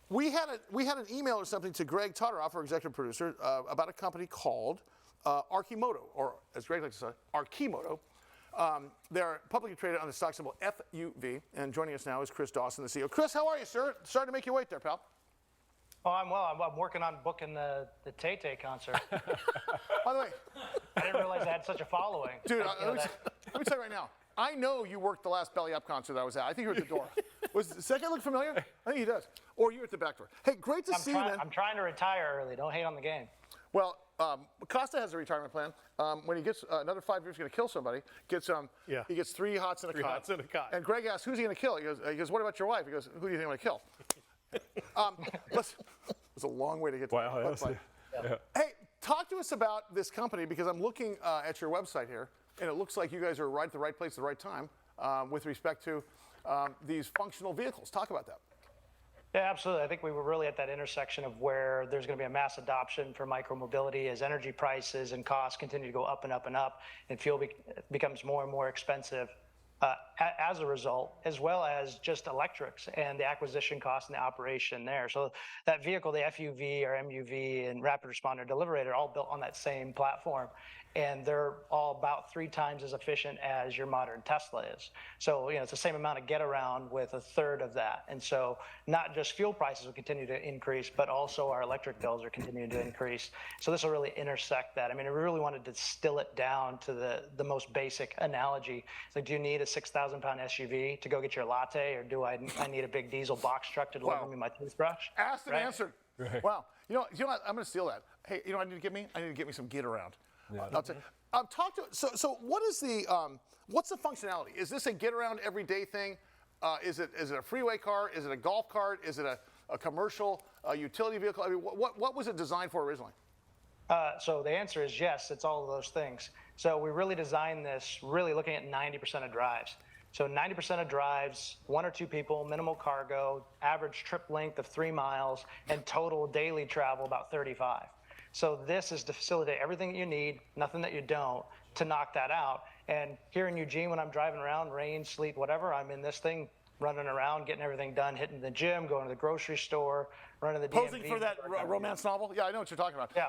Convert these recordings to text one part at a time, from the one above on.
we had an email or something to Greg Todoroff, our executive producer, about a company called Arcimoto, or as Greg likes to say, Arcimoto. They're publicly traded on the stock symbol FUV, and joining us now is Chris Dawson, the CEO. Chris, how are you, sir? Sorry to make you wait there, pal. Oh, I'm well. I'm working on booking the Tay-Tay concert. By the way, I didn't realize I had such a following. dude, let me tell you right now. I know you worked the last Belly Up concert that I was at. I think you were at the door. Does that guy look familiar? I think he does. Or you were at the back door. Hey, great to see you, man. I'm trying to retire early. Don't hate on the game. Well, Costa has a retirement plan. When he gets another 5 years, he's going to kill somebody. He gets 3 hots and a cot. And Greg asks, "Who's he going to kill?" He goes, "What about your wife?" He goes, "Who do you think I'm going to kill?" It's a long way to get to that. Yeah. Hey, talk to us about this company, because I'm looking at your website here, and it looks like you guys are right at the right place at the right time with respect to these functional vehicles. Talk about that. Yeah, absolutely. I think we were really at that intersection of where there's going to be a mass adoption for micromobility as energy prices and costs continue to go up and up and up, and fuel becomes more and more expensive as a result, as well as just electrics and the acquisition cost and the operation there. So that vehicle, the FUV or MUV and Rapid Responder Deliverator, are all built on that same platform. And they're all about 3 times as efficient as your modern Tesla is. So, it's the same amount of get around with a third of that. And so not just fuel prices will continue to increase, but also our electric bills are continuing to increase. So this will really intersect that. I mean, we really wanted to distill it down to the most basic analogy. It's like, do you need a 6,000-pound SUV to go get your latte, or do I need a big diesel box truck to deliver me my toothbrush? Asked and answered. Right. Wow. You know what? I'm going to steal that. Hey, you know what I need to get me? I need to get me some get around. Yeah. I'll tell you. Talk to so what is the what's the functionality? Is this a get around everyday thing? Is it a freeway car? Is it a golf cart? Is it a commercial utility vehicle? I mean, what was it designed for originally? So the answer is yes. It's all of those things. So we really designed this really looking at 90% of drives. So 90% of drives, 1 or 2 people, minimal cargo, average trip length of 3 miles, and total daily travel about 35. So this is to facilitate everything that you need, nothing that you don't, to knock that out. And here in Eugene, when I'm driving around, rain, sleet, whatever, I'm in this thing, running around, getting everything done, hitting the gym, going to the grocery store, running the Posing DMV. for that romance novel? Yeah, I know what you're talking about. Yeah.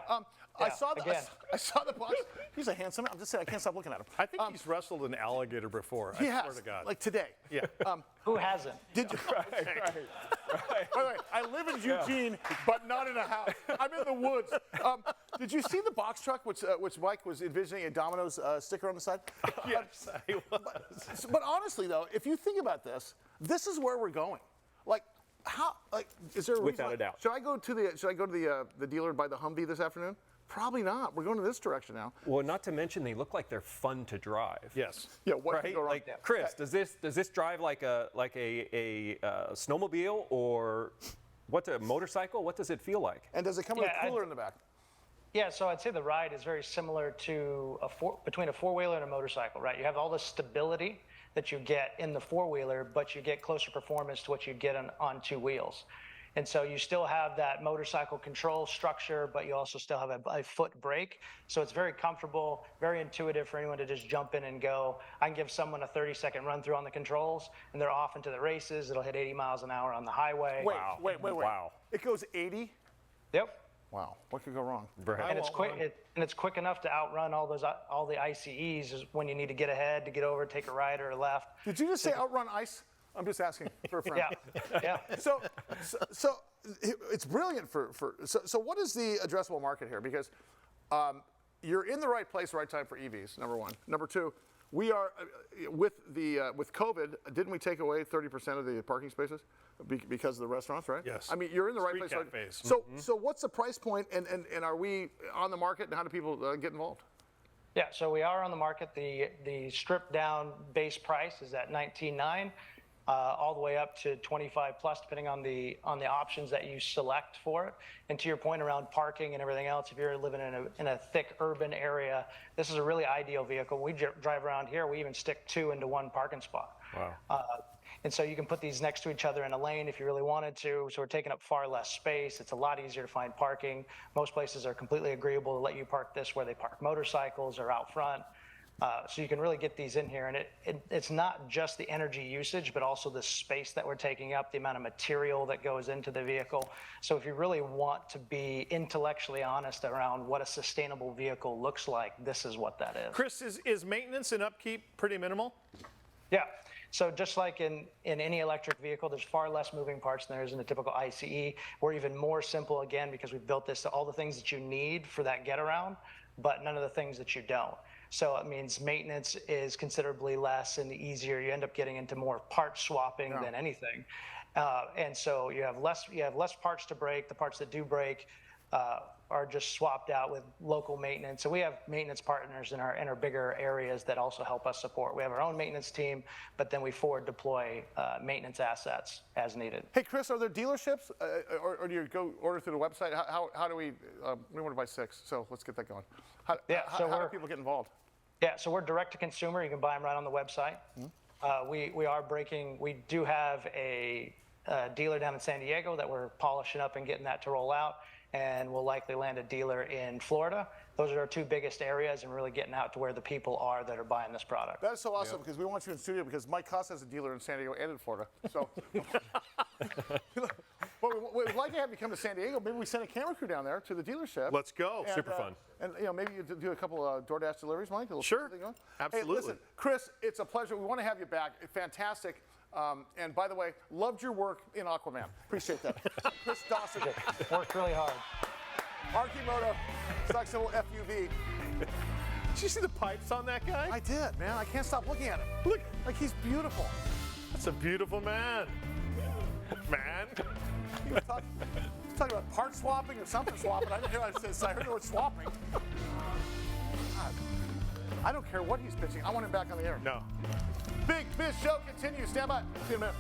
I saw the box. He's a handsome man. I'm just saying, I can't stop looking at him. I think he's wrestled an alligator before. He I has, swear to God. like today. Yeah. Who hasn't? Did you? Right. By the way, I live in Eugene, but not in a house. I'm in the woods. Did you see the box truck, which Mike was envisioning a Domino's sticker on the side? Yes, I was. But honestly, though, if you think about this, this is where we're going. Like, how? Like, is there a reason? Without a doubt. Should I go to the dealer and buy the Humvee this afternoon? Probably not. We're going to this direction now. Well, not to mention they look like they're fun to drive. Yes. Yeah. What Right? could go wrong? Like, Chris, does this drive like a snowmobile, or what's a motorcycle? What does it feel like? And does it come with a cooler in the back? Yeah, so I'd say the ride is very similar to between a four-wheeler and a motorcycle, right? You have all the stability that you get in the four-wheeler, but you get closer performance to what you get on 2 wheels. And so you still have that motorcycle control structure, but you also still have a foot brake. So it's very comfortable, very intuitive for anyone to just jump in and go. I can give someone a 30-second run through on the controls, and they're off into the races. It'll hit 80 miles an hour on the highway. Wait. Wow. It goes 80? Yep. Wow. What could go wrong? And it's quick. And it's quick enough to outrun all the ICEs is when you need to get ahead, to get over, take a right or a left. Did you just say outrun ice? I'm just asking for a friend. Yeah. So it's brilliant so what is the addressable market here? Because you're in the right place, right time for EVs, number one. Number two, we are with COVID, didn't we take away 30% of the parking spaces because of the restaurants, right? Yes. I mean, you're in the right Street place. cafes. So what's the price point, and are we on the market, and how do people get involved? Yeah, so we are on the market. The stripped down base price is at $19,900. All the way up to 25 plus, depending on the options that you select for it. And to your point around parking and everything else, if you're living in a thick urban area, this is a really ideal vehicle. We drive around here, we even stick 2 into 1 parking spot. Wow. And so you can put these next to each other in a lane if you really wanted to. So we're taking up far less space. It's a lot easier to find parking. Most places are completely agreeable to let you park this where they park motorcycles or out front. So you can really get these in here, and it's not just the energy usage, but also the space that we're taking up, the amount of material that goes into the vehicle. So if you really want to be intellectually honest around what a sustainable vehicle looks like, this is what that is. Chris, is maintenance and upkeep pretty minimal? Yeah. So just like in any electric vehicle, there's far less moving parts than there is in a typical ICE. We're even more simple, again, because we've built this to all the things that you need for that get around, but none of the things that you don't. So it means maintenance is considerably less and easier. You end up getting into more part swapping than anything. And so you have less parts to break. The parts that do break are just swapped out with local maintenance. So we have maintenance partners in our bigger areas that also help us support. We have our own maintenance team, but then we forward deploy maintenance assets as needed. Hey, Chris, are there dealerships, or do you go order through the website? How do we want to buy 6, so let's get that going. How do people get involved? Yeah, so we're direct to consumer. You can buy them right on the website. We do have a dealer down in San Diego that we're polishing up and getting that to roll out, and we'll likely land a dealer in Florida. Those are our 2 biggest areas, and really getting out to where the people are that are buying this product. That is so awesome, because we want you in studio, because Mike Costa has a dealer in San Diego and in Florida. So, well, we'd like to have you come to San Diego. Maybe we send a camera crew down there to the dealership. Let's go. And, Super fun. And maybe you do a couple DoorDash deliveries, Mike. Sure. Absolutely. Hey, listen, Chris, it's a pleasure. We want to have you back. Fantastic. And by the way, loved your work in Aquaman. Appreciate that. Chris Dawson. Worked really hard. Arcimoto, stock symbol FUV. Did you see the pipes on that guy? I did, man. I can't stop looking at him. Look, Like, he's beautiful. that's a beautiful man. Man. He was talking about part swapping or something swapping. I didn't hear what I said. I heard the word swapping. God. I don't care what he's pitching. I want him back on the air. No. Big Biz Show continues. Stand by. See you in a minute.